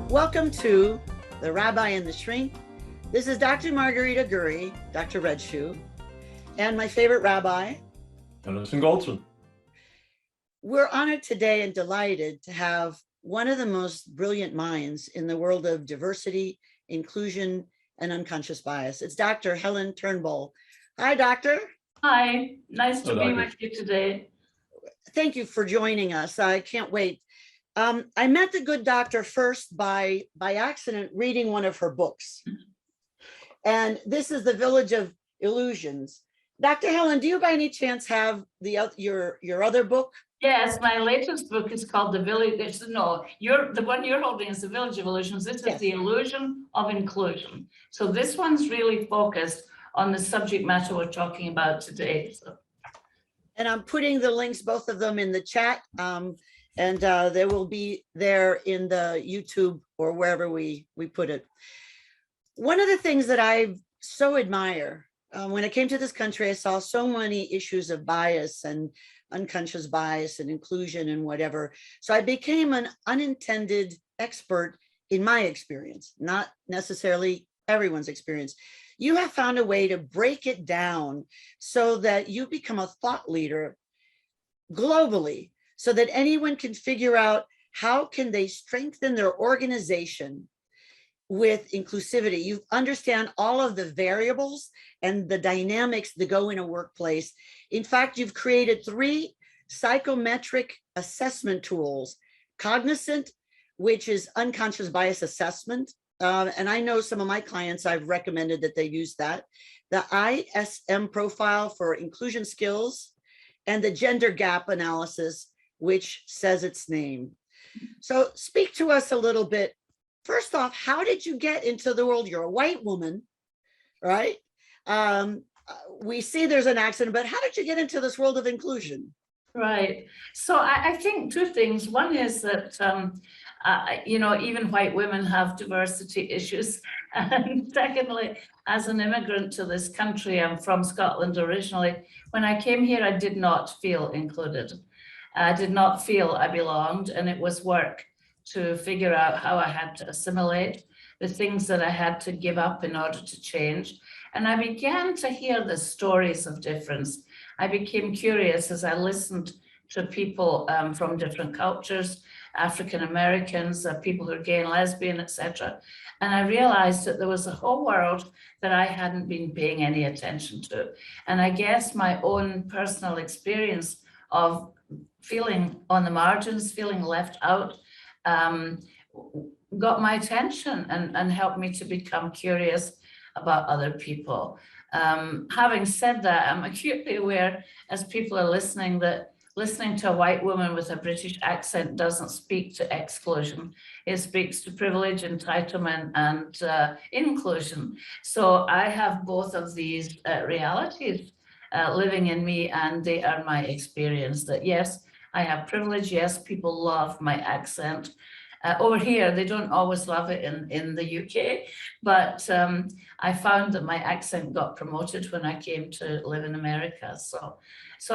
Welcome to The Rabbi and the Shrink. This is Dr. Margarita Gurry, Dr. Red Shoe, and my favorite rabbi, Yonason Goldson. We're honored today and delighted to have one of the most brilliant minds in the world of diversity, inclusion, and unconscious bias. It's Dr. Helen Turnbull. Hi, doctor. Hi, nice to be with you today. Thank you for joining us. I can't wait. I met the good doctor first by accident reading one of her books. And this is The Village of Illusions. Dr. Helen, do you by any chance have your other book? Yes, my latest book is called The Village. No, the one you're holding is The Village of Illusions. This is The Illusion of Inclusion. So this one's really focused on the subject matter we're talking about today. And I'm putting the links, both of them, in the chat. And they will be there in the YouTube or wherever we put it. One of the things that I so admire, when I came to this country, I saw so many issues of bias and unconscious bias and inclusion and whatever. So I became an unintended expert in my experience, not necessarily everyone's experience. You have found a way to break it down so that you become a thought leader globally, so that anyone can figure out how can they strengthen their organization with inclusivity. You understand all of the variables and the dynamics that go in a workplace. In fact, you've created 3 psychometric assessment tools: Cognizant, which is unconscious bias assessment. And I know some of my clients, I've recommended that they use that. The ISM profile for inclusion skills, and the gender gap analysis, which says its name. So speak to us a little bit. First off, how did you get into the world? You're a white woman, right? We see there's an accident, but how did you get into this world of inclusion? Right. So I think 2 things. One is that, even white women have diversity issues. And secondly, as an immigrant to this country, I'm from Scotland originally. When I came here, I did not feel included. I did not feel I belonged, and it was work to figure out how I had to assimilate, the things that I had to give up in order to change. And I began to hear the stories of difference. I became curious as I listened to people from different cultures, African Americans, people who are gay and lesbian, etc. And I realized that there was a whole world that I hadn't been paying any attention to. And I guess my own personal experience of feeling on the margins, feeling left out, got my attention and helped me to become curious about other people. Having said that, I'm acutely aware, as people are listening, that listening to a white woman with a British accent doesn't speak to exclusion. It speaks to privilege, entitlement, and inclusion. So I have both of these realities living in me, and they are my experience that yes, I have privilege. Yes, people love my accent. Over here, they don't always love it in the UK, but I found that my accent got promoted when I came to live in America. So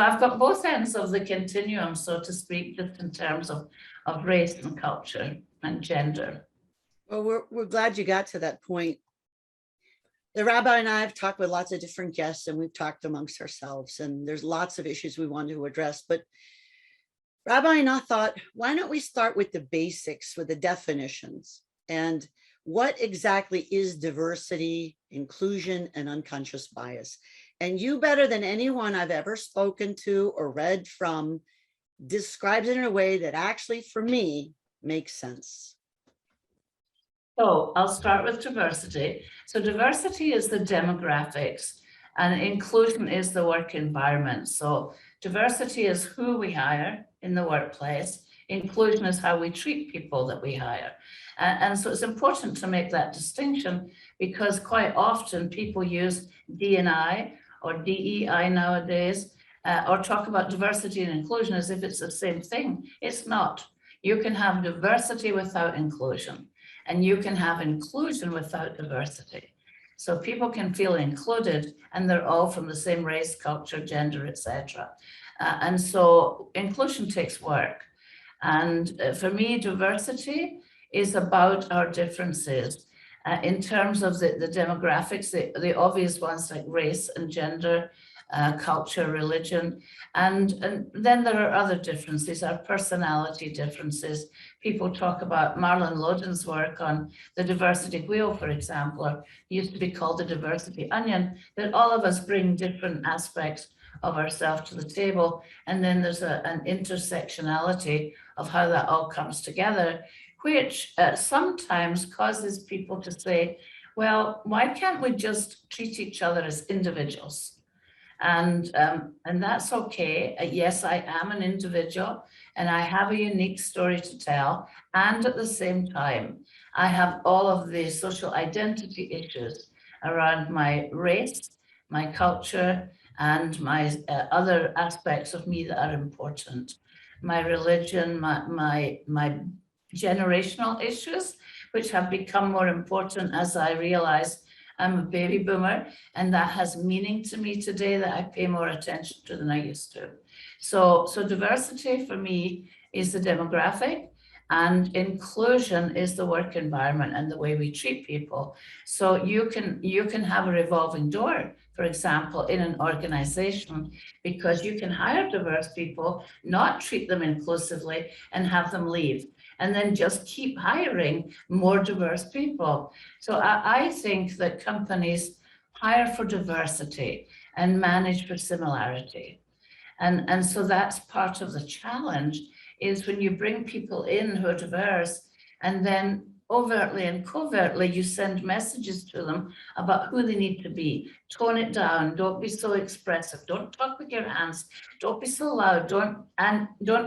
I've got both ends of the continuum, so to speak, just in terms of race and culture and gender. Well, we're glad you got to that point. The rabbi and I have talked with lots of different guests, and we've talked amongst ourselves, and there's lots of issues we want to address. But Rabbi and I thought, why don't we start with the basics, with the definitions, and what exactly is diversity, inclusion, and unconscious bias? And you, better than anyone I've ever spoken to or read from, describes it in a way that actually, for me, makes sense. So I'll start with diversity. So diversity is the demographics, and inclusion is the work environment. So diversity is who we hire in the workplace. Inclusion is how we treat people that we hire. And so it's important to make that distinction, because quite often people use D&I or DEI nowadays, or talk about diversity and inclusion as if it's the same thing. It's not. You can have diversity without inclusion, and you can have inclusion without diversity. So people can feel included, and they're all from the same race, culture, gender, etc. And so inclusion takes work. And for me, diversity is about our differences in terms of the demographics, the obvious ones like race and gender, culture, religion, and then there are other differences, our personality differences. People talk about Marlon Loden's work on the diversity wheel, for example, or used to be called the diversity onion, that all of us bring different aspects of ourselves to the table. And then there's an intersectionality of how that all comes together, which sometimes causes people to say, well, why can't we just treat each other as individuals? And that's okay. Yes, I am an individual and I have a unique story to tell. And at the same time, I have all of the social identity issues around my race, my culture, and my other aspects of me that are important. My religion, my generational issues, which have become more important as I realize I'm a baby boomer, and that has meaning to me today that I pay more attention to than I used to. So diversity for me is the demographic, and inclusion is the work environment and the way we treat people. So you can have a revolving door, for example, in an organization, because you can hire diverse people, not treat them inclusively, and have them leave, and then just keep hiring more diverse people. So I think that companies hire for diversity and manage for similarity. And so that's part of the challenge, is when you bring people in who are diverse and then overtly and covertly you send messages to them about who they need to be. Tone it down, don't be so expressive, don't talk with your hands, don't be so loud, don't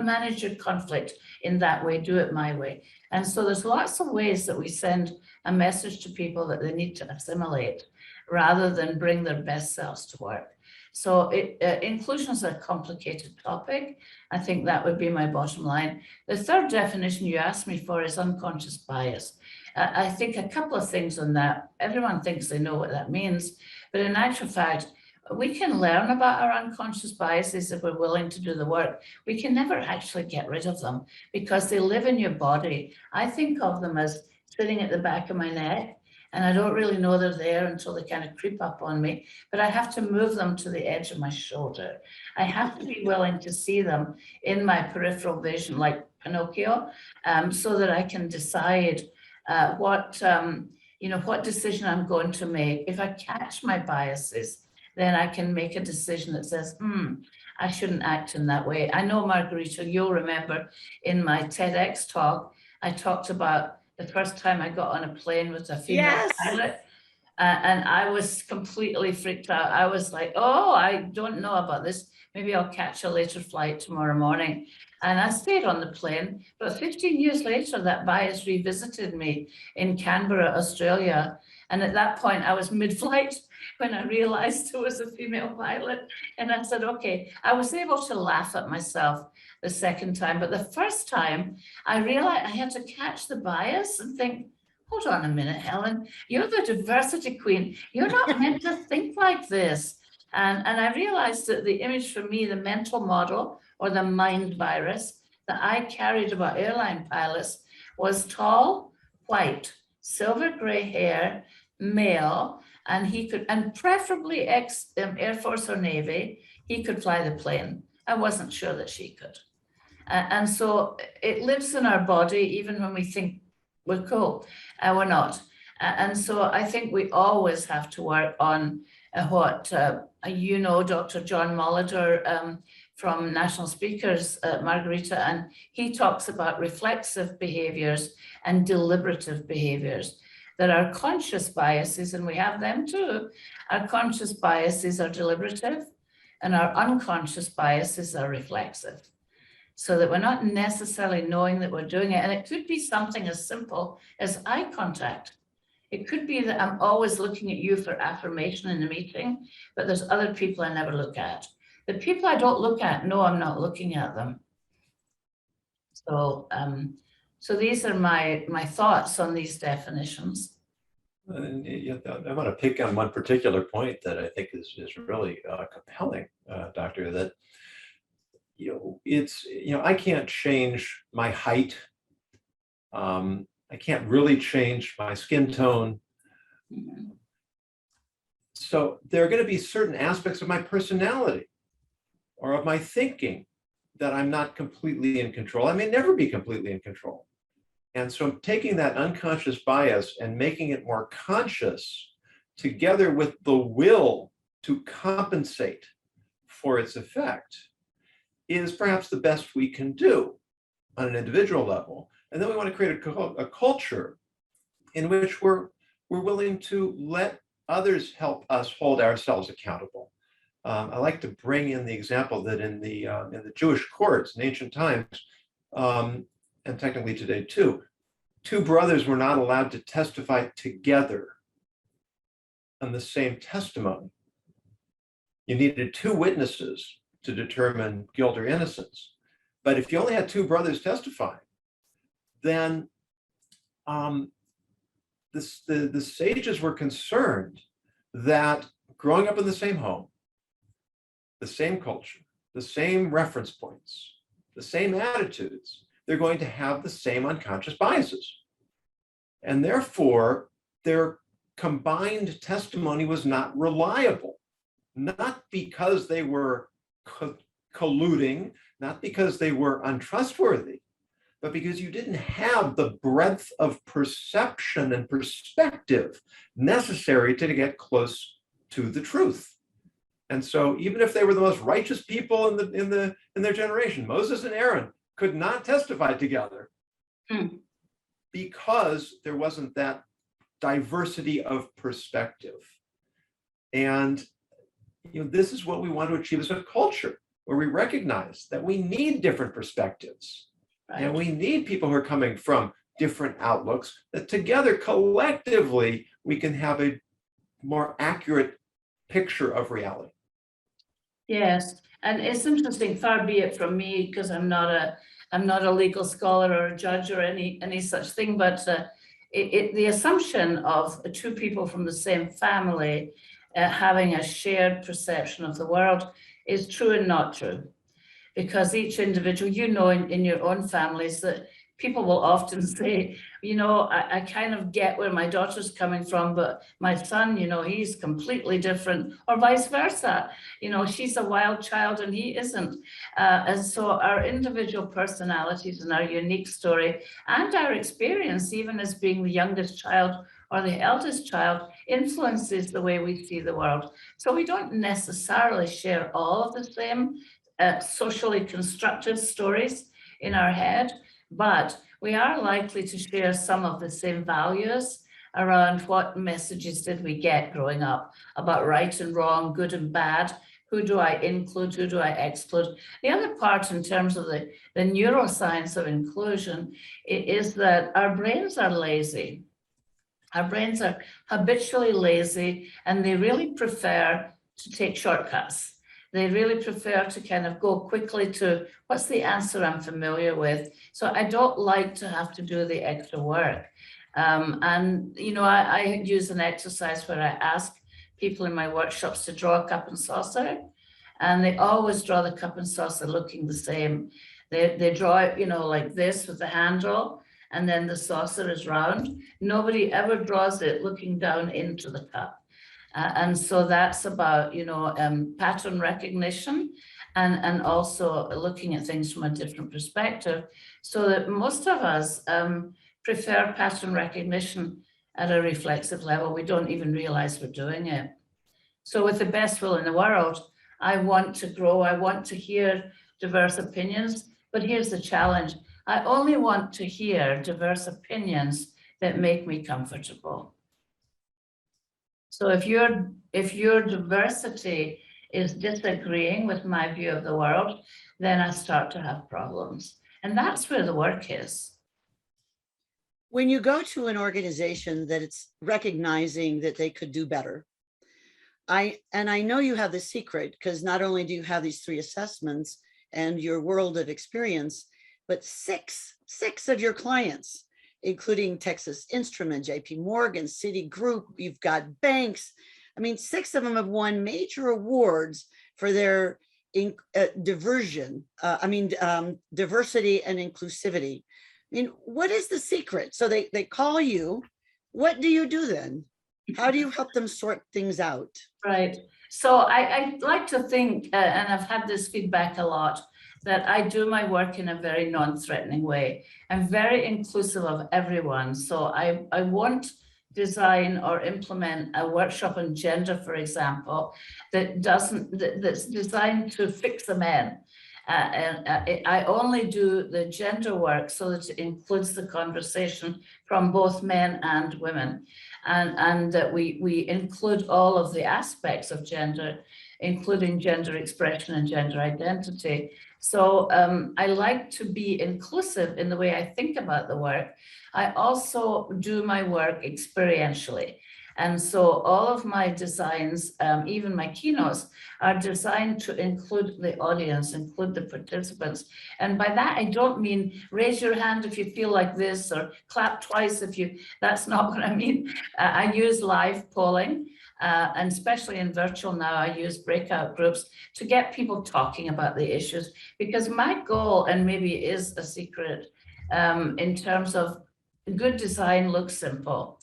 manage your conflict in that way, do it my way. And so there's lots of ways that we send a message to people that they need to assimilate rather than bring their best selves to work. So inclusion is a complicated topic. I think that would be my bottom line. The third definition you asked me for is unconscious bias. I think a couple of things on that. Everyone thinks they know what that means, but in actual fact, we can learn about our unconscious biases if we're willing to do the work. We can never actually get rid of them because they live in your body. I think of them as sitting at the back of my neck, and I don't really know they're there until they kind of creep up on me, but I have to move them to the edge of my shoulder. I have to be willing to see them in my peripheral vision, like Pinocchio, so that I can decide what decision I'm going to make. If I catch my biases, then I can make a decision that says, I shouldn't act in that way. I know, Margarita, you'll remember in my TEDx talk, I talked about the first time I got on a plane with a female pilot, and I was completely freaked out. I was like, oh, I don't know about this. Maybe I'll catch a later flight tomorrow morning. And I stayed on the plane, but 15 years later, that bias revisited me in Canberra, Australia. And at that point, I was mid-flight when I realized there was a female pilot. And I said, okay, I was able to laugh at myself the second time. But the first time, I realized I had to catch the bias and think, hold on a minute, Helen, you're the diversity queen. You're not meant to think like this. And I realized that the image for me, the mental model or the mind virus that I carried about airline pilots was tall, white, silver gray hair, male, and he could, and preferably ex-Air Force or Navy, he could fly the plane. I wasn't sure that she could. And so it lives in our body, even when we think we're cool, we're not. And so I think we always have to work on what, Dr. John Molitor from National Speakers, Margarita, and he talks about reflexive behaviors and deliberative behaviors. There are conscious biases, and we have them too. Our conscious biases are deliberative, and our unconscious biases are reflexive. So that we're not necessarily knowing that we're doing it. And it could be something as simple as eye contact. It could be that I'm always looking at you for affirmation in a meeting, but there's other people I never look at. The people I don't look at know I'm not looking at them. So, so these are my thoughts on these definitions. And I want to pick on one particular point that I think is really compelling, Doctor, that I can't change my height. I can't really change my skin tone. Mhm. So there are going to be certain aspects of my personality or of my thinking that I'm not completely in control. I may never be completely in control. And so taking that unconscious bias and making it more conscious together with the will to compensate for its effect is perhaps the best we can do on an individual level. And then we want to create a culture in which we're willing to let others help us hold ourselves accountable. I like to bring in the example that in the Jewish courts in ancient times, and technically today too, two brothers were not allowed to testify together on the same testimony. You needed two witnesses to determine guilt or innocence. But if you only had two brothers testifying, then the sages were concerned that growing up in the same home, the same culture, the same reference points, the same attitudes, they're going to have the same unconscious biases. And therefore, their combined testimony was not reliable, not because they were colluding, not because they were untrustworthy, but because you didn't have the breadth of perception and perspective necessary to get close to the truth. And so even if they were the most righteous people in their generation, Moses and Aaron could not testify together because there wasn't that diversity of perspective. And this is what we want to achieve as a culture, where we recognize that we need different perspectives. Right. And we need people who are coming from different outlooks, that together, collectively, we can have a more accurate picture of reality. Yes, and it's interesting, far be it from me, because I'm not a legal scholar or a judge or any such thing, but the assumption of two people from the same family having a shared perception of the world is true and not true. Because each individual, in your own families, that people will often say, I kind of get where my daughter's coming from, but my son, he's completely different, or vice versa. She's a wild child and he isn't. And so our individual personalities and our unique story and our experience, even as being the youngest child or the eldest child, influences the way we see the world. So we don't necessarily share all of the same socially constructed stories in our head, but we are likely to share some of the same values around what messages did we get growing up about right and wrong, good and bad, who do I include, who do I exclude. The other part in terms of the neuroscience of inclusion is that our brains are lazy. Our brains are habitually lazy, and they really prefer to take shortcuts. They really prefer to kind of go quickly to what's the answer I'm familiar with. So I don't like to have to do the extra work. I use an exercise where I ask people in my workshops to draw a cup and saucer, and they always draw the cup and saucer looking the same. They draw it, like this with the handle, and then the saucer is round. Nobody ever draws it looking down into the cup. And so that's about, pattern recognition and also looking at things from a different perspective, so that most of us prefer pattern recognition at a reflexive level. We don't even realize we're doing it. So with the best will in the world, I want to grow. I want to hear diverse opinions, but here's the challenge. I only want to hear diverse opinions that make me comfortable. So if your diversity is disagreeing with my view of the world, then I start to have problems. And that's where the work is. When you go to an organization that it's recognizing that they could do better, I know you have the secret, because not only do you have these 3 assessments and your world of experience, but six of your clients, including Texas Instrument, JP Morgan, Citigroup, you've got banks. 6 of them have won major awards for their diversity and inclusivity. mean, what is the secret? So they call you. What do you do then? How do you help them sort things out? Right. So I like to think, and I've had this feedback a lot, that I do my work in a very non-threatening way. I'm very inclusive of everyone. So I won't design or implement a workshop on gender, for example, that's designed to fix the men. I only do the gender work so that it includes the conversation from both men and women. And that we include all of the aspects of gender, including gender expression and gender identity. So I like to be inclusive in the way I think about the work. I also do my work experientially. And so all of my designs, even my keynotes, are designed to include the audience, include the participants. And by that, I don't mean raise your hand if you feel like this or clap twice if you, that's not what I mean. I use live polling, and especially in virtual now, I use breakout groups to get people talking about the issues, because my goal, and maybe it is a secret, in terms of good design looks simple.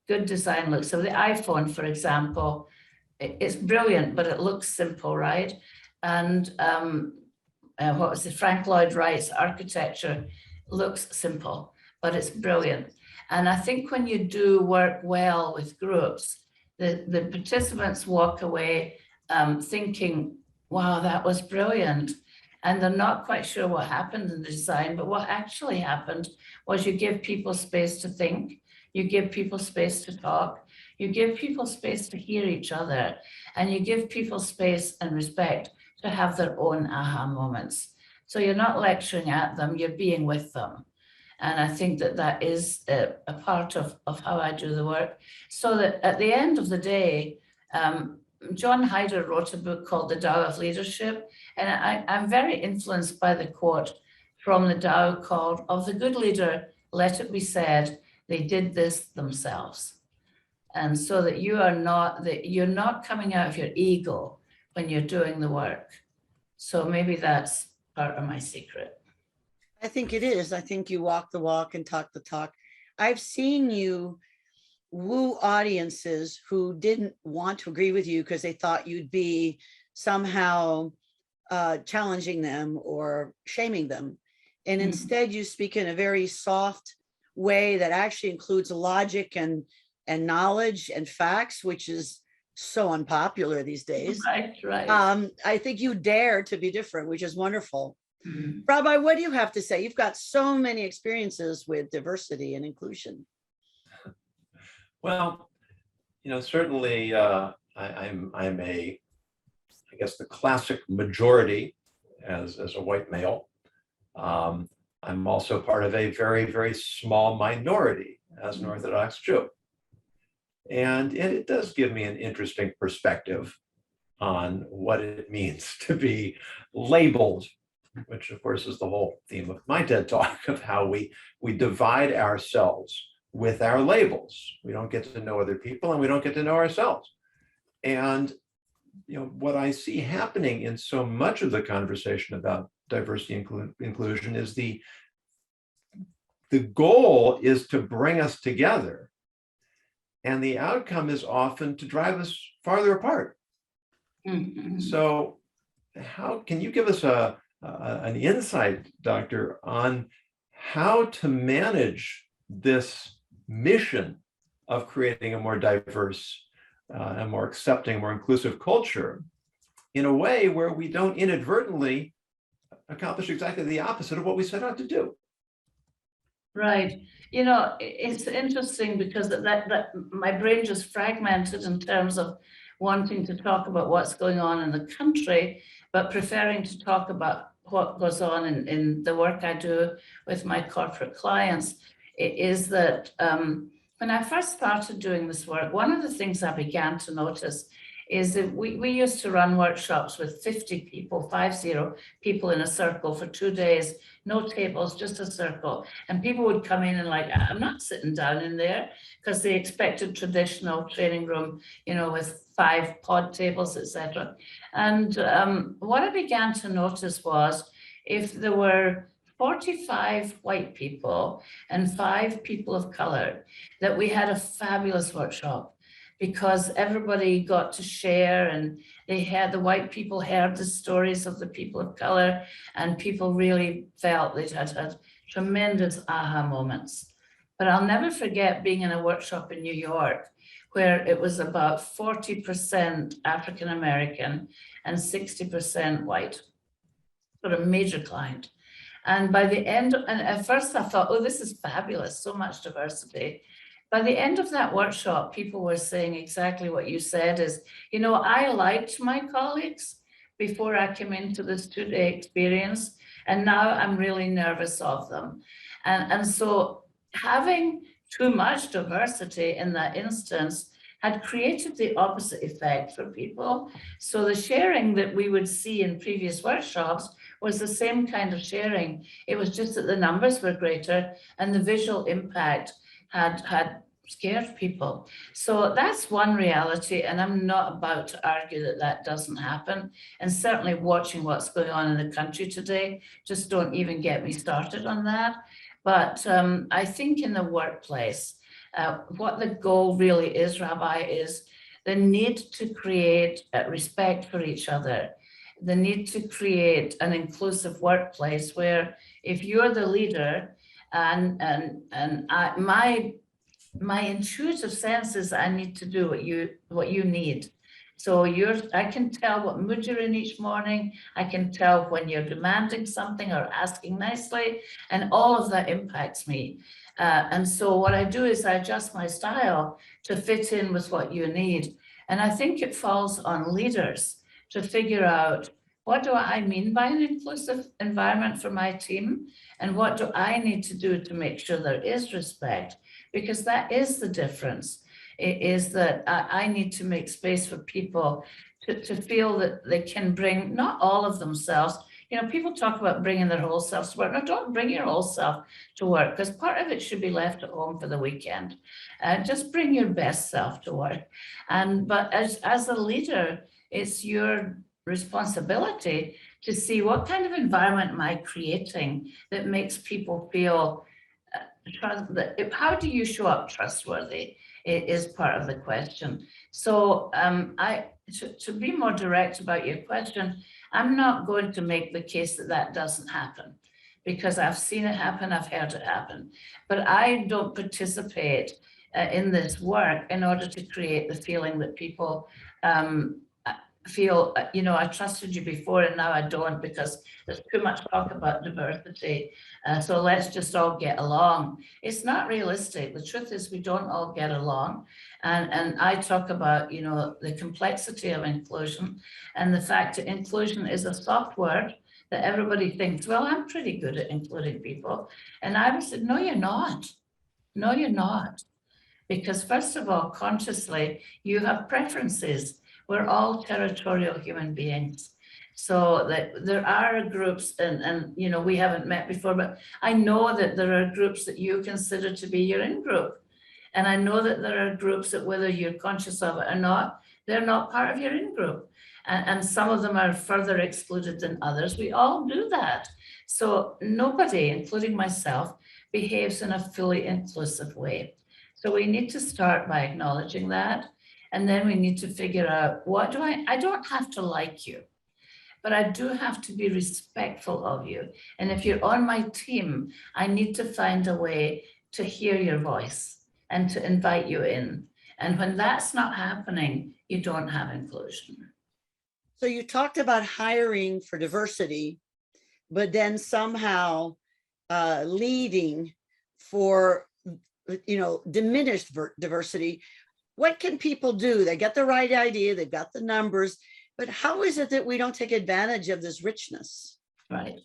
Good design looks, so the iPhone, for example, it's brilliant, but it looks simple, right? And what was it, Frank Lloyd Wright's architecture looks simple, but it's brilliant. And I think when you do work well with groups, the participants walk away thinking, wow, that was brilliant. And they're not quite sure what happened in the design, but what actually happened was you give people space to think, you give people space to talk, you give people space to hear each other, and you give people space and respect to have their own aha moments. So you're not lecturing at them, you're being with them. And I think that that is a part of how I do the work. So that at the end of the day, John Hyder wrote a book called The Tao of Leadership. And I'm very influenced by the quote from the Tao called, "Of the good leader, let it be said, they did this themselves." And so that you're not coming out of your ego when you're doing the work. So maybe that's part of my secret. I think it is. I think you walk the walk and talk the talk. I've seen you woo audiences who didn't want to agree with you because they thought you'd be somehow challenging them or shaming them. And instead you speak in a very soft way that actually includes logic and knowledge and facts, which is so unpopular these days. Right. I think you dare to be different, which is wonderful. Rabbi, what do you have to say? You've got so many experiences with diversity and inclusion. Well, certainly I'm a, I guess, the classic majority as a white male. I'm also part of a very, very small minority as an Orthodox Jew. And it does give me an interesting perspective on what it means to be labeled, which of course is the whole theme of my TED Talk, of how we divide ourselves with our labels. We don't get to know other people and we don't get to know ourselves. And what I see happening in so much of the conversation about diversity and inclusion is the goal is to bring us together, and the outcome is often to drive us farther apart. So how can you give us an insight, Doctor, on how to manage this mission of creating a more diverse, a more accepting, more inclusive culture in a way where we don't inadvertently accomplish exactly the opposite of what we set out to do? Right. It's interesting because that my brain just fragmented in terms of wanting to talk about what's going on in the country, but preferring to talk about what goes on in the work I do with my corporate clients. Is that when I first started doing this work, one of the things I began to notice is that we used to run workshops with 50 people in a circle for 2 days, no tables, just a circle. And people would come in and like, I'm not sitting down in there, because they expected traditional training room, with 5 pod tables, etc. And what I began to notice was if there were 45 white people and 5 people of color, that we had a fabulous workshop because everybody got to share, and the white people heard the stories of the people of color, and people really felt they had tremendous aha moments. But I'll never forget being in a workshop in New York where it was about 40% African American and 60% white, sort of major client. And by the end, and at first I thought, oh, this is fabulous, so much diversity. By the end of that workshop, people were saying exactly what you said is, you know, I liked my colleagues before I came into this 2-day experience, and now I'm really nervous of them. And so having too much diversity in that instance had created the opposite effect for people. So the sharing that we would see in previous workshops was the same kind of sharing. It was just that the numbers were greater and the visual impact had scared people. So that's one reality, and I'm not about to argue that that doesn't happen. And certainly watching what's going on in the country today, just don't even get me started on that. But I think in the workplace, what the goal really is, Rabbi, is the need to create respect for each other, the need to create an inclusive workplace where if you're the leader, my intuitive sense is I need to do what you need. So I can tell what mood you're in each morning. I can tell when you're demanding something or asking nicely, and all of that impacts me. And so what I do is I adjust my style to fit in with what you need. And I think it falls on leaders to figure out, what do I mean by an inclusive environment for my team? And what do I need to do to make sure there is respect? Because that is the difference. It is that I need to make space for people to feel that they can bring not all of themselves. You know, people talk about bringing their whole selves to work. No, don't bring your whole self to work, because part of it should be left at home for the weekend. Just bring your best self to work. But as a leader, it's your responsibility to see what kind of environment am I creating that makes people feel how do you show up trustworthy is part of the question. So to be more direct about your question, I'm not going to make the case that that doesn't happen, because I've seen it happen, I've heard it happen, but I don't participate in this work in order to create the feeling that people feel, you know, I trusted you before and now I don't because there's too much talk about diversity. So let's just all get along. It's not realistic. The truth is we don't all get along. And I talk about, you know, the complexity of inclusion and the fact that inclusion is a soft word that everybody thinks, well, I'm pretty good at including people. And I would say, no, you're not. No, you're not. Because first of all, consciously, you have preferences. We're all territorial human beings. So that there are groups, and you know, we haven't met before, but I know that there are groups that you consider to be your in-group. And I know that there are groups that whether you're conscious of it or not, they're not part of your in-group. And some of them are further excluded than others. We all do that. So nobody, including myself, behaves in a fully inclusive way. So we need to start by acknowledging that. And then we need to figure out, what do I don't have to like you, but I do have to be respectful of you. And if you're on my team, I need to find a way to hear your voice and to invite you in. And when that's not happening, you don't have inclusion. So you talked about hiring for diversity, but then somehow leading for, you know, diminished diversity. What can people do? They get the right idea, they've got the numbers, but how is it that we don't take advantage of this richness? Right.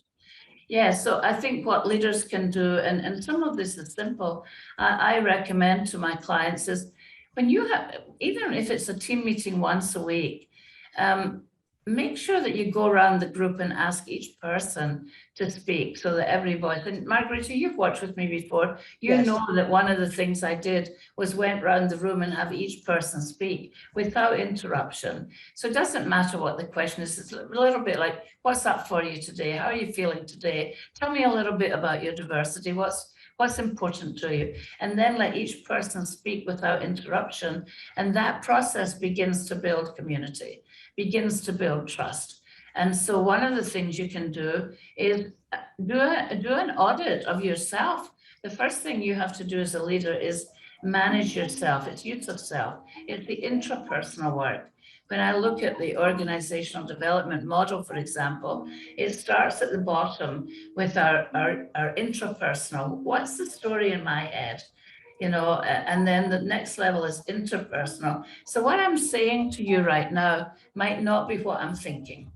Yeah, so I think what leaders can do, and some of this is simple, I recommend to my clients is when you have, even if it's a team meeting once a week, make sure that you go around the group and ask each person to speak so that every voice, and Margarita, you've watched with me before, you Yes. know that one of the things I did was went around the room and have each person speak without interruption. So it doesn't matter what the question is, it's a little bit like, what's up for you today? How are you feeling today? Tell me a little bit about your diversity. What's important to you? And then let each person speak without interruption. And that process begins to build community, begins to build trust. And so one of the things you can do is do an audit of yourself. The first thing you have to do as a leader is manage yourself. It's use of self. It's the intrapersonal work. When I look at the organizational development model, for example, it starts at the bottom with our intrapersonal. What's the story in my head? You know, and then the next level is interpersonal. So what I'm saying to you right now might not be what I'm thinking.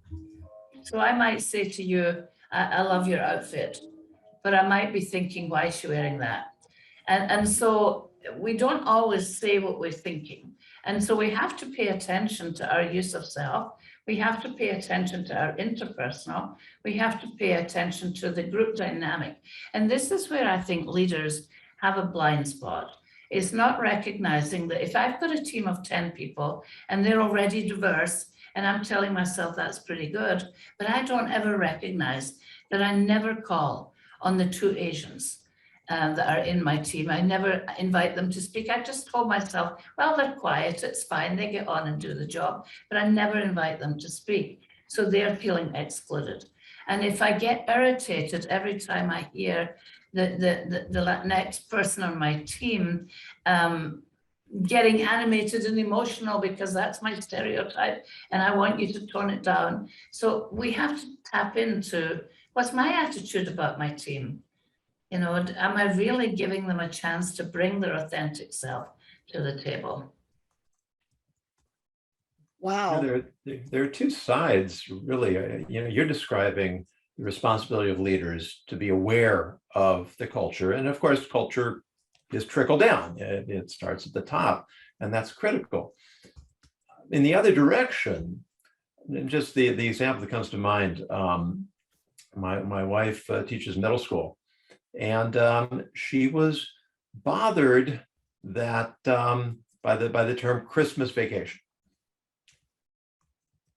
So I might say to you, I love your outfit, but I might be thinking, why is she wearing that? And so we don't always say what we're thinking. And so we have to pay attention to our use of self. We have to pay attention to our interpersonal. We have to pay attention to the group dynamic. And this is where I think leaders have a blind spot. It's not recognizing that if I've got a team of 10 people and they're already diverse, and I'm telling myself that's pretty good, but I don't ever recognize that I never call on the 2 Asians that are in my team. I never invite them to speak. I just told myself, well, they're quiet, it's fine, they get on and do the job, but I never invite them to speak. So they're feeling excluded. And if I get irritated every time I hear the next person on my team getting animated and emotional because that's my stereotype and I want you to tone it down. So we have to tap into what's my attitude about my team? You know, am I really giving them a chance to bring their authentic self to the table? Wow. There are 2 sides, really. You know, you're describing the responsibility of leaders to be aware of the culture. And of course, culture is trickle down. It starts at the top, and that's critical. In the other direction, just the example that comes to mind, my wife teaches middle school, and she was bothered that by the term Christmas vacation.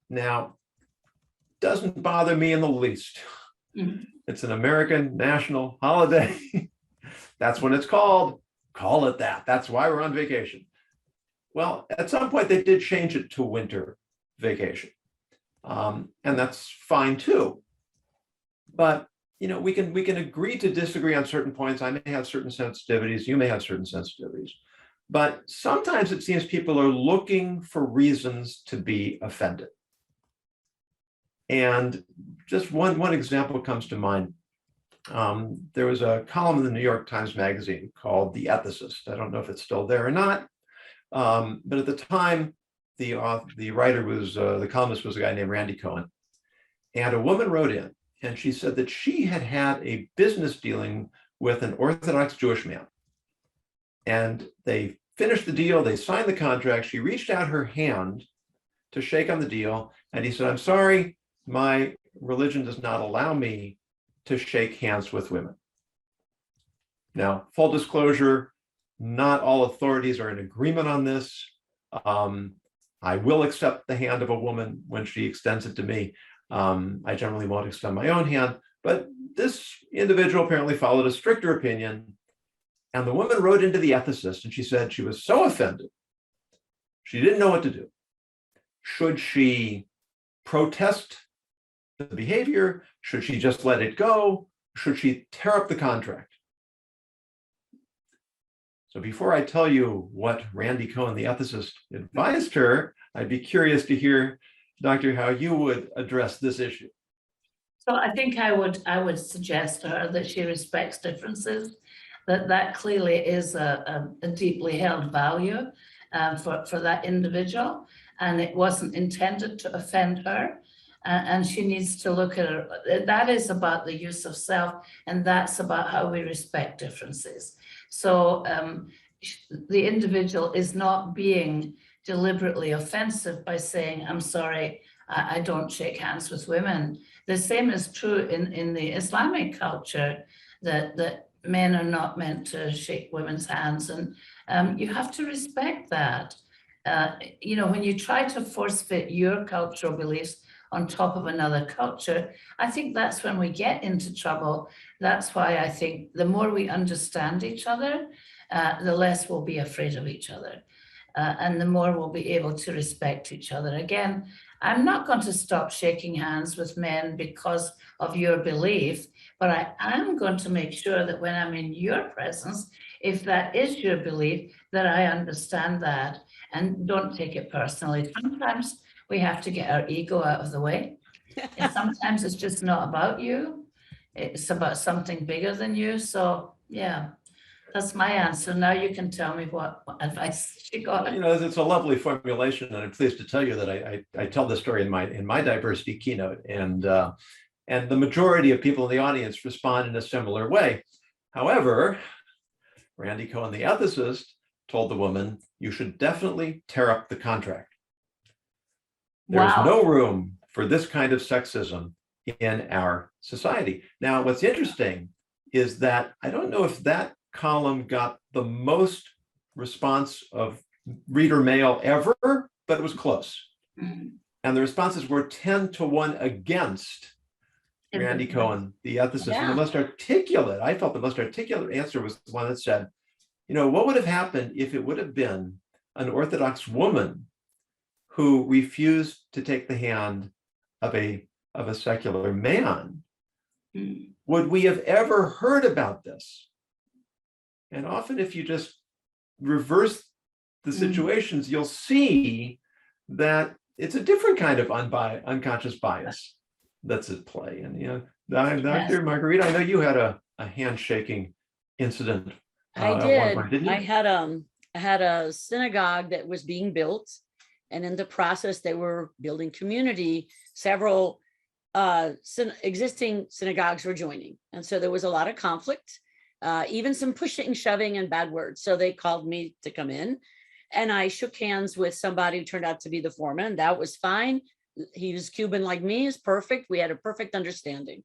Now, doesn't bother me in the least. Mhm. It's an American national holiday. That's what it's called. Call it that. That's why we're on vacation. Well, at some point they did change it to winter vacation. And that's fine too. But you know, we can agree to disagree on certain points. I may have certain sensitivities, you may have certain sensitivities. But sometimes it seems people are looking for reasons to be offended. And just one example comes to mind. There was a column in the New York Times Magazine called The Ethicist. I don't know if it's still there or not. But at the time, the writer was, the columnist was a guy named Randy Cohen. And a woman wrote in, and she said that she had had a business dealing with an Orthodox Jewish man. And they finished the deal, they signed the contract. She reached out her hand to shake on the deal. And he said, I'm sorry, my religion does not allow me to shake hands with women. Now, full disclosure, not all authorities are in agreement on this. I will accept the hand of a woman when she extends it to me. I generally won't extend my own hand, but this individual apparently followed a stricter opinion. And the woman wrote into The Ethicist, and she said she was so offended, she didn't know what to do. Should she protest the behavior? Should she just let it go? Should she tear up the contract? So before I tell you what Randy Cohen, the ethicist, advised her, I'd be curious to hear, Doctor, how you would address this issue. So I think I would suggest to her that she respects differences, that clearly is a deeply held value for that individual, and it wasn't intended to offend her. And she needs to look at it. That is about the use of self, and that's about how we respect differences. So the individual is not being deliberately offensive by saying, I'm sorry, I don't shake hands with women. The same is true in the Islamic culture, that men are not meant to shake women's hands, and you have to respect that. You know, when you try to force fit your cultural beliefs on top of another culture, I think that's when we get into trouble. That's why I think the more we understand each other, the less we'll be afraid of each other. And the more we'll be able to respect each other. Again, I'm not going to stop shaking hands with men because of your belief, but I am going to make sure that when I'm in your presence, if that is your belief, that I understand that and don't take it personally. Sometimes we have to get our ego out of the way. And sometimes it's just not about you. It's about something bigger than you. So yeah, that's my answer. Now you can tell me what advice you got. You know, it's a lovely formulation, and I'm pleased to tell you that I tell this story in my diversity keynote, and the majority of people in the audience respond in a similar way. However, Randy Cohen, the ethicist, told the woman, "You should definitely tear up the contract. There's Wow. no room for this kind of sexism in our society." Now, what's interesting is that I don't know if that column got the most response of reader mail ever, but it was close. Mhm. And the responses were 10-1 against Randy Cohen, the ethicist. And the most articulate, I felt the most articulate answer was the one that said, you know, what would have happened if it would have been an Orthodox woman who refused to take the hand of a secular man? Mhm. Would we have ever heard about this? And often if you just reverse the situations, you'll see that it's a different kind of unconscious bias that's at play. And, you know, Dr. Margarita, I know you had a handshaking incident. I At did. one point, didn't you? I had a synagogue that was being built, and in the process, they were building community. Several existing synagogues were joining, and so there was a lot of conflict, even some pushing, shoving, and bad words. So they called me to come in, and I shook hands with somebody who turned out to be the foreman. That was fine. He was Cuban like me, is perfect. We had a perfect understanding.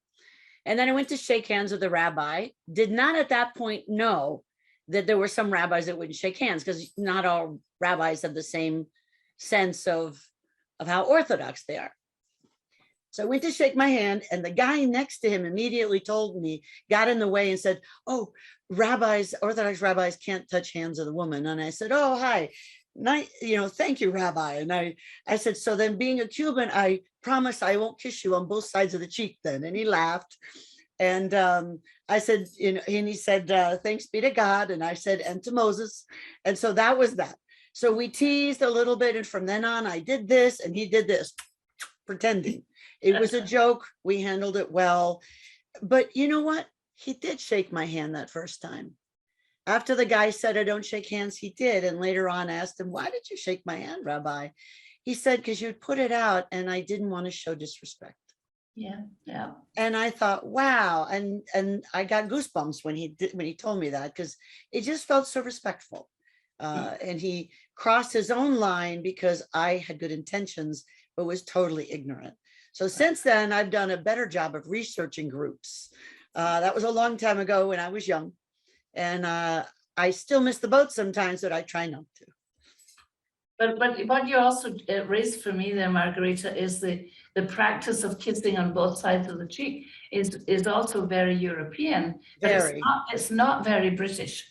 And then I went to shake hands with the rabbi. Did not at that point know that there were some rabbis that wouldn't shake hands, because not all rabbis have the same sense of how Orthodox they are. So I went to shake my hand, and the guy next to him immediately told me, got in the way and said, "Oh, rabbis, Orthodox rabbis can't touch hands of the woman." And I said, "Oh, hi. Thank you, Rabbi." And I said, "So then, being a Cuban, I promise I won't kiss you on both sides of the cheek then." And he laughed. And I said, and he said, "Thanks be to God." And I said, "And to Moses." And so that was that. So we teased a little bit. And from then on, I did this and he did this, pretending. It was a joke. We handled it well. But you know what? He did shake my hand that first time. After the guy said, "I don't shake hands," he did. And later on, I asked him, "Why did you shake my hand, Rabbi?" He said, "Because you'd put it out and I didn't want to show disrespect." Yeah, yeah. And I thought, wow. And I got goosebumps when he told me that, because it just felt so respectful. And he crossed his own line because I had good intentions, but was totally ignorant. So since then, I've done a better job of researching groups. That was a long time ago when I was young. And I still miss the boat sometimes, but I try not to. But what you also raised for me there, Margarita, is the practice of kissing on both sides of the cheek is also very European, but it's not very British.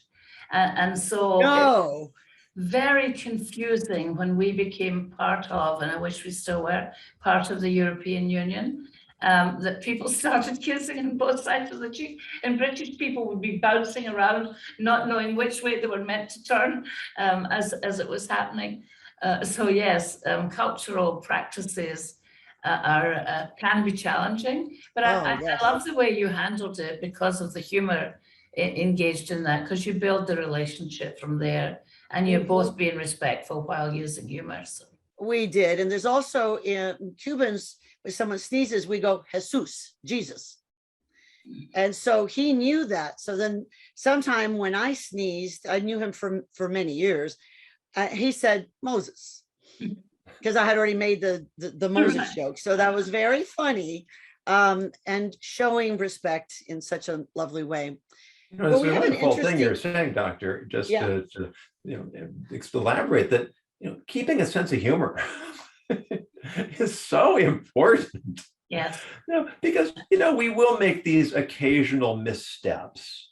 And so No. Very confusing when we became part of, and I wish we still were, part of the European Union, that people started kissing on both sides of the cheek, and British people would be bouncing around, not knowing which way they were meant to turn as it was happening. So yes, cultural practices can be challenging, but I love the way you handled it because of the humor engaged in that, because you build the relationship from there. And you're both being respectful while using humor. So. We did. And there's also in Cubans, when someone sneezes, we go, "Jesus, Jesus." And so he knew that. So then sometime when I sneezed, I knew him for many years. He said, "Moses." because I had already made the Moses Right. joke. So that was very funny, and showing respect in such a lovely way. You know, Well, it's we a have an wonderful thing you're interesting, saying, Doctor, just yeah, to elaborate that, keeping a sense of humor is so important. Yes. Because, we will make these occasional missteps,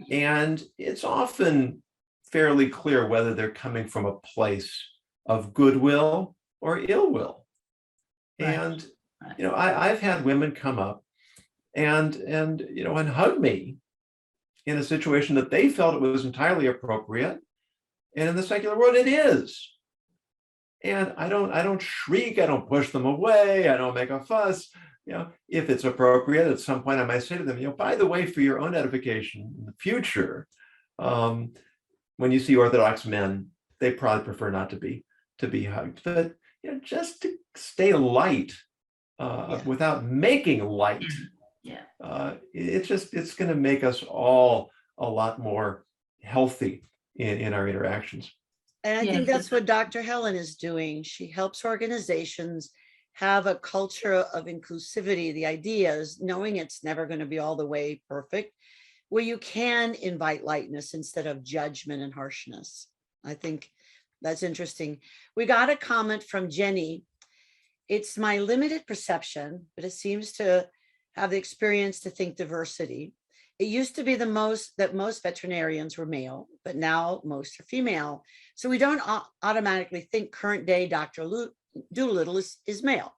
and it's often fairly clear whether they're coming from a place of goodwill or ill will. Right. And, Right. I've had women come up and hug me in a situation that they felt it was entirely appropriate. And in the secular world, it is. And I don't shriek, I don't push them away, I don't make a fuss. If it's appropriate, at some point I might say to them, by the way, for your own edification in the future, when you see Orthodox men, they probably prefer not to be hugged. But just to stay light, without making light. Yeah. It's going to make us all a lot more healthy in our interactions. and I Yeah, think for that's what Dr. Helen is doing. She helps organizations have a culture of inclusivity. The idea is knowing it's never going to be all the way perfect, where you can invite lightness instead of judgment and harshness. I think that's interesting. We got a comment from Jenny. It's my limited perception, but it seems to have the experience to think diversity. It used to be that most veterinarians were male, but now most are female. So we don't automatically think current day Dr. Doolittle is male.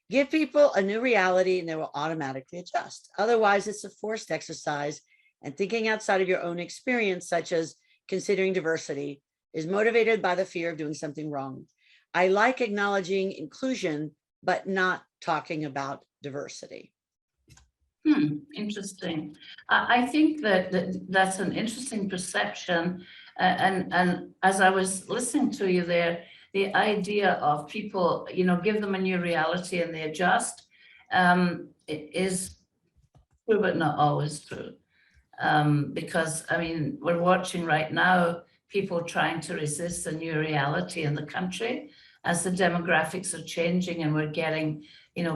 Give people a new reality and they will automatically adjust. Otherwise, it's a forced exercise, and thinking outside of your own experience, such as considering diversity, is motivated by the fear of doing something wrong. I like acknowledging inclusion, but not talking about diversity. Interesting. I think that's an interesting perception. And as I was listening to you there, the idea of people, give them a new reality and they adjust, it is true, but not always true. Because, we're watching right now people trying to resist the new reality in the country as the demographics are changing, and we're getting,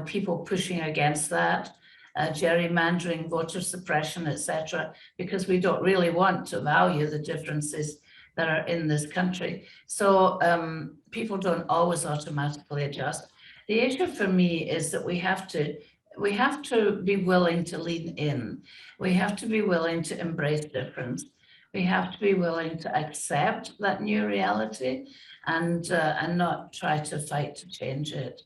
people pushing against that. Gerrymandering, voter suppression, etc., because we don't really want to value the differences that are in this country. So people don't always automatically adjust. The issue for me is that we have to be willing to lean in. We have to be willing to embrace difference. We have to be willing to accept that new reality and not try to fight to change it.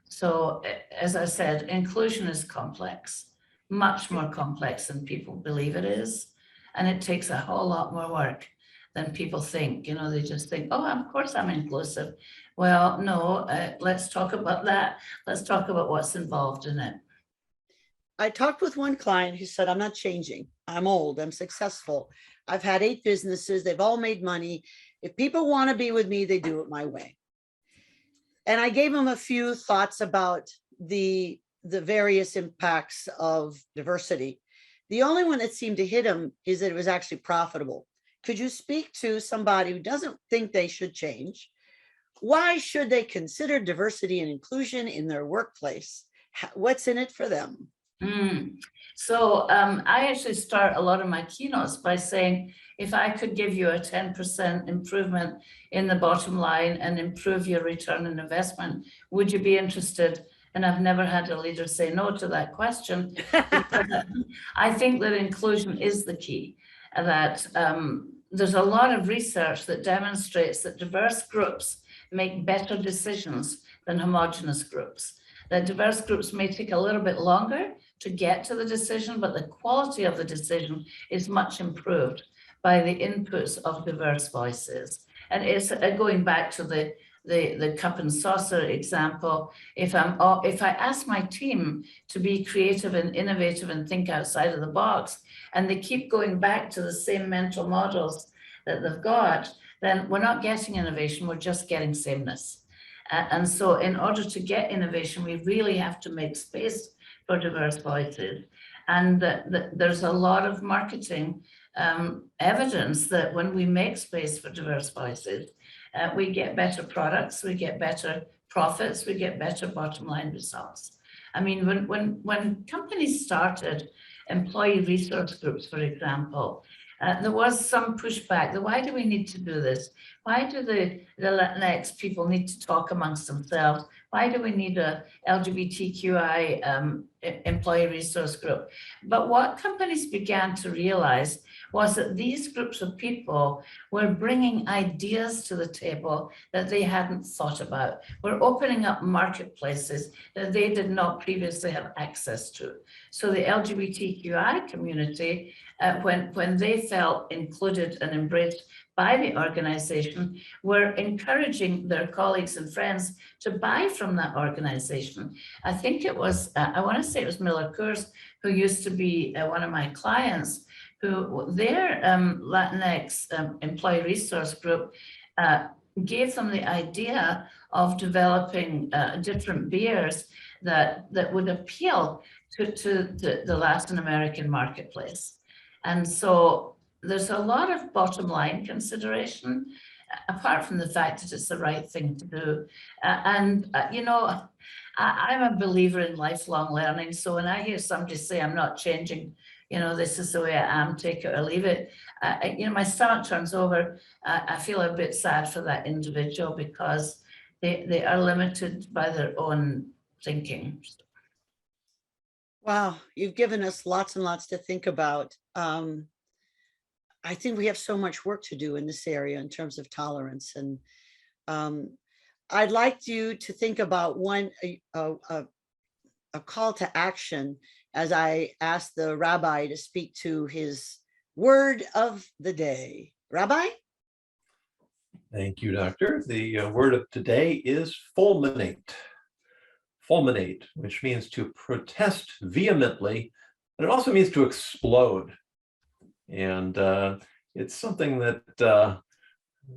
So, as I said, inclusion is complex, much more complex than people believe it is. And it takes a whole lot more work than people think. They just think, oh, of course I'm inclusive. Well, no, let's talk about that. Let's talk about what's involved in it. I talked with one client who said, I'm not changing. I'm old. I'm successful. I've had 8 businesses. They've all made money. If people want to be with me, they do it my way. And I gave him a few thoughts about the various impacts of diversity. The only one that seemed to hit him is that it was actually profitable. Could you speak to somebody who doesn't think they should change? Why should they consider diversity and inclusion in their workplace? What's in it for them? So I actually start a lot of my keynotes by saying, if I could give you a 10% improvement in the bottom line and improve your return on investment, would you be interested? And I've never had a leader say no to that question. I think that inclusion is the key, that there's a lot of research that demonstrates that diverse groups make better decisions than homogenous groups. That diverse groups may take a little bit longer to get to the decision, but the quality of the decision is much improved by the inputs of diverse voices. And it's going back to the cup and saucer example. If I ask my team to be creative and innovative and think outside of the box, and they keep going back to the same mental models that they've got, then we're not getting innovation, we're just getting sameness. And so in order to get innovation, we really have to make space for diverse voices. And there's a lot of marketing evidence that when we make space for diverse voices, we get better products, we get better profits, we get better bottom line results. I mean, when companies started employee resource groups, for example, there was some pushback. Why do we need to do this? Why do the Latinx people need to talk amongst themselves? Why do we need a LGBTQI employee resource group? But what companies began to realize was that these groups of people were bringing ideas to the table that they hadn't thought about. We're opening up marketplaces that they did not previously have access to. So the LGBTQI community, when they felt included and embraced by the organization, were encouraging their colleagues and friends to buy from that organization. I think it was, I want to say it was Miller Coors, who used to be one of my clients, who their Latinx employee resource group gave them the idea of developing different beers that would appeal to the Latin American marketplace. And so there's a lot of bottom line consideration, apart from the fact that it's the right thing to do. You know, I'm a believer in lifelong learning. So when I hear somebody say, I'm not changing, you know, this is the way I am, take it or leave it, you know, my stomach turns over. I feel a bit sad for that individual because they are limited by their own thinking. Wow, you've given us lots and lots to think about. I think we have so much work to do in this area in terms of tolerance. And I'd like you to think about a call to action as I ask the rabbi to speak to his word of the day. Rabbi? Thank you, Doctor. The word of today is fulminate. Fulminate, which means to protest vehemently, but it also means to explode. And it's something that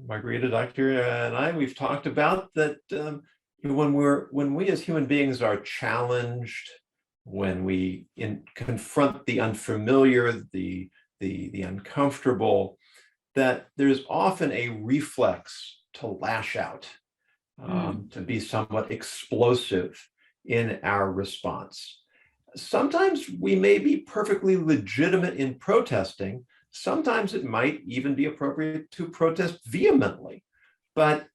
Margarita, Doctor, and we've talked about, that when we as human beings are challenged, when we confront the unfamiliar, the uncomfortable, that there's often a reflex to lash out, to be somewhat explosive in our response. Sometimes we may be perfectly legitimate in protesting. Sometimes it might even be appropriate to protest vehemently, but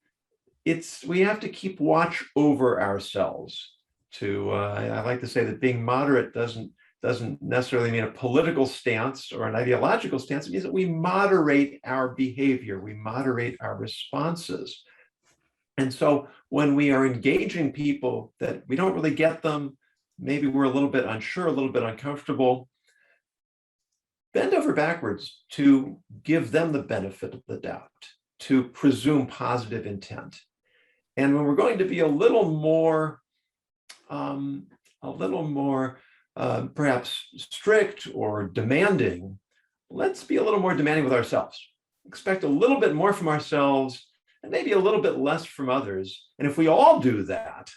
we have to keep watch over ourselves. I like to say that being moderate doesn't necessarily mean a political stance or an ideological stance. It means that we moderate our behavior, we moderate our responses. And so when we are engaging people that we don't really get them, maybe we're a little bit unsure, a little bit uncomfortable, bend over backwards to give them the benefit of the doubt, to presume positive intent. And when we're going to be a little more perhaps strict or demanding, let's be a little more demanding with ourselves. Expect a little bit more from ourselves and maybe a little bit less from others. And if we all do that,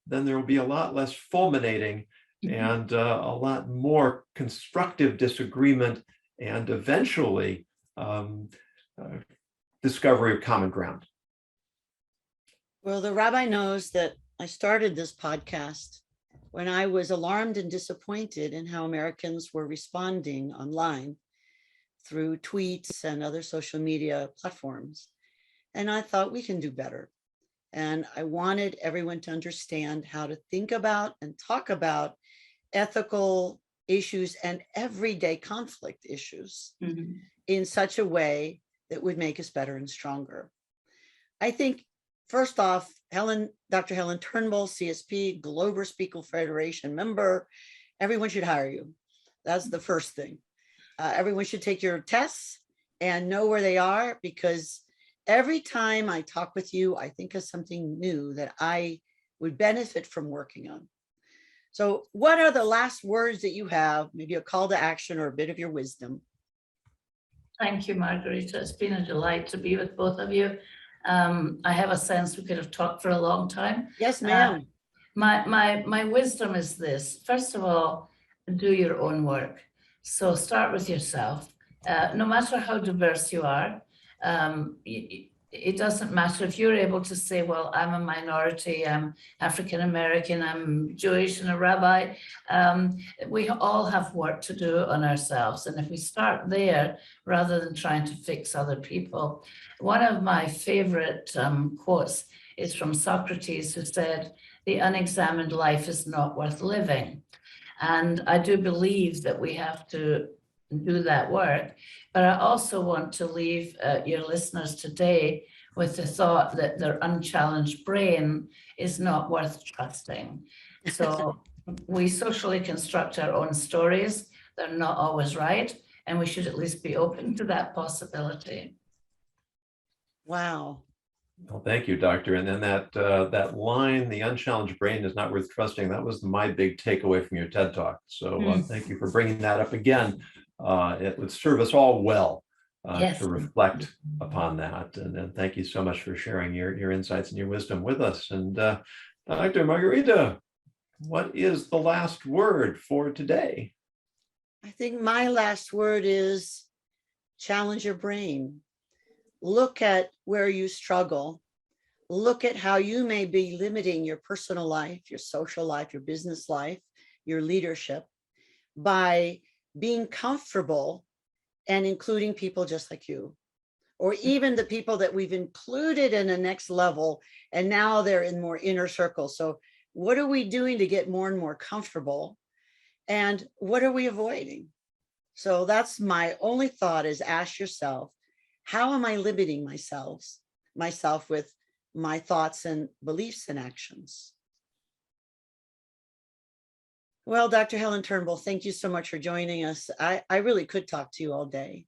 then there will be a lot less fulminating and a lot more constructive disagreement and eventually discovery of common ground. Well, the rabbi knows that I started this podcast when I was alarmed and disappointed in how Americans were responding online through tweets and other social media platforms. And I thought we can do better. And I wanted everyone to understand how to think about and talk about ethical issues and everyday conflict issues in such a way that would make us better and stronger. I think, first off, Dr. Helen Turnbull, CSP, Global Speaker Federation member, everyone should hire you. That's the first thing. Everyone should take your tests and know where they are, because every time I talk with you, I think of something new that I would benefit from working on. So what are the last words that you have, maybe a call to action or a bit of your wisdom? Thank you, Margarita. It's been a delight to be with both of you. I have a sense we could have talked for a long time. Yes, ma'am. My wisdom is this. First of all, do your own work. So start with yourself. No matter how diverse you are, it doesn't matter if you're able to say, well, I'm a minority, I'm African American, I'm Jewish and a rabbi. We all have work to do on ourselves. And if we start there, rather than trying to fix other people, one of my favorite quotes is from Socrates, who said, "The unexamined life is not worth living." And I do believe that we have to do that work. But I also want to leave your listeners today with the thought that their unchallenged brain is not worth trusting. So we socially construct our own stories. They're not always right. And we should at least be open to that possibility. Wow. Well, thank you, Doctor. And then that line, "the unchallenged brain is not worth trusting," that was my big takeaway from your TED Talk. So thank you for bringing that up again. It would serve us all well Yes. to reflect upon that. And then thank you so much for sharing your insights and your wisdom with us. And Dr. Margarita, what is the last word for today? I think my last word is challenge your brain. Look at where you struggle. Look at how you may be limiting your personal life, your social life, your business life, your leadership by being comfortable and including people just like you, or even the people that we've included in the next level, and now they're in more inner circles. So what are we doing to get more and more comfortable? And what are we avoiding? So that's my only thought, is ask yourself, how am I limiting myself with my thoughts and beliefs and actions? Well, Dr. Helen Turnbull, thank you so much for joining us. I really could talk to you all day.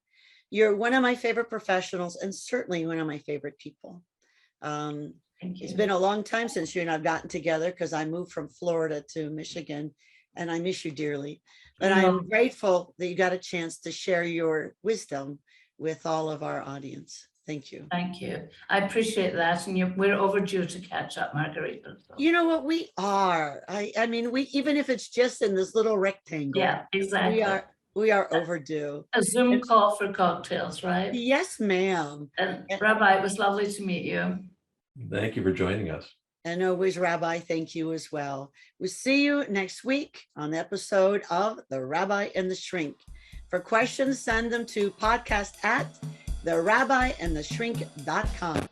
You're one of my favorite professionals and certainly one of my favorite people. Thank you. It's been a long time since you and I've gotten together because I moved from Florida to Michigan and I miss you dearly. But I'm grateful that you got a chance to share your wisdom with all of our audience. Thank you. Thank you. I appreciate that. And we're overdue to catch up, Margarita. So. You know what, we are. I mean, we, even if it's just in this little rectangle. Yeah, exactly. We are overdue. A Zoom call for cocktails, right? Yes, ma'am. And Rabbi, it was lovely to meet you. Thank you for joining us. And always, Rabbi, thank you as well. We'll see you next week on the episode of The Rabbi and the Shrink. For questions, send them to podcast@therabbiandtheshrink.com.